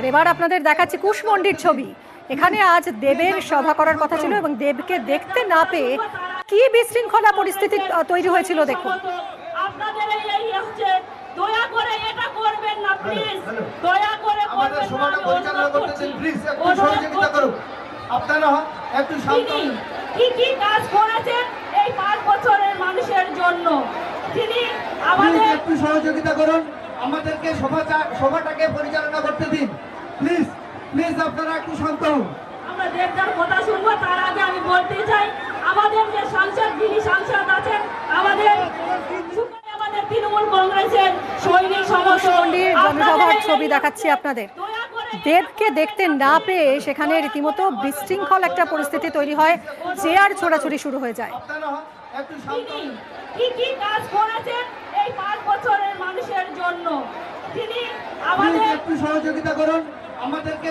এবার আপনাদের দেখাচ্ছি কুশমন্ডির ছবি। এখানে আজ দেবের সভা করার কথা ছিল এবং দেবকে দেখতে না পেয়ে কি বিশৃঙ্খলা পরিস্থিতি তৈরি হয়েছিল দেখুন। আপনাদের এই হচ্ছে দয়া করে এটা করবেন না প্লিজ, দয়া করে আমাদের সভাটা পরিচালনা করতেছেন, প্লিজ একটু সহযোগিতা করুন। আপনারা একটু শান্ত হন। কি কাজ করেছেন এই 5 বছরের মানুষের জন্য, তিনি আমাদের একটু সহযোগিতা করুন, আমাদেরকে সভাটাকে পরিচালনা করতে দিন প্লিজ। প্লিজ আপনারা একটু শান্ত হন। আমরা দেবদার কথা শুনবো। তার আগে আমি বলতে চাই, আমাদের যে সাংসদ, যিনি সাংসদ আছেন, আমাদের তৃণমূল কংগ্রেসের সৈনিক কুশমন্ডির জনসভার ছবি দেখাচ্ছি আপনাদের। দেবকে দেখতে না পেয়ে সেখানে রীতিমতো বিশৃঙ্খল একটা পরিস্থিতি তৈরি হয়, চেয়ার ছোড়াছুড়ি শুরু হয়ে যায়। কি কাজ করেছেন এই 5 বছরের মানুষের জন্য, তিনি আমাদের একটু সহযোগিতা করুন, আমাদেরকে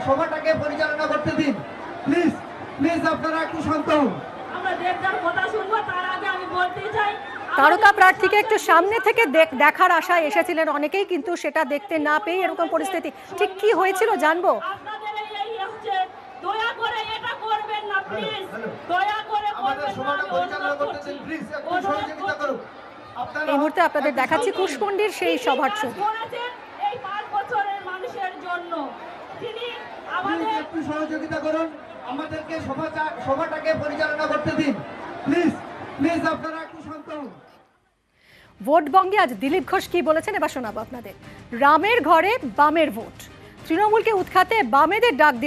সভাটাকে পরিচালনা করতে দিন প্লিজ। প্লিজ আপনারা একটু শান্ত হন। আমরা দেবদার কথা শুনবো। তার আগে আমি বলতে চাই, তারকা প্রার্থীকে একটু সামনে থেকে দেখার আশায় এসেছিলেন অনেকেই, কিন্তু সেটা দেখতে না পেয়ে এরকম পরিস্থিতি। ঠিক কি হয়েছিল জানবো। আপনাদের এই হচ্ছে দয়া করে এটা করবেন না প্লিজ, দয়া করে আমাদের সভাটা পরিচালনা করতেছেন, প্লিজ একটু সহযোগিতা করুন। এই মুহূর্তে আপনাদের দেখাচ্ছি কুশমন্ডির সেই সভার ছবি। এই 5 বছরের মানুষের জন্য, তিনি আমাদের একটু সহযোগিতা করুন, আমাদেরকে সভাটাকে পরিচালনা করতে দিন প্লিজ। প্লিজ আপনারা একটু শান্ত হন। ভোটবঙ্গে আজ দিলীপ ঘোষ কি বলেছেন এবার শোনাবো আপনাদের। রামের ঘরে বামের ভোট, তৃণমূলকে উৎখাতে বামেদের ডাক দিয়েছে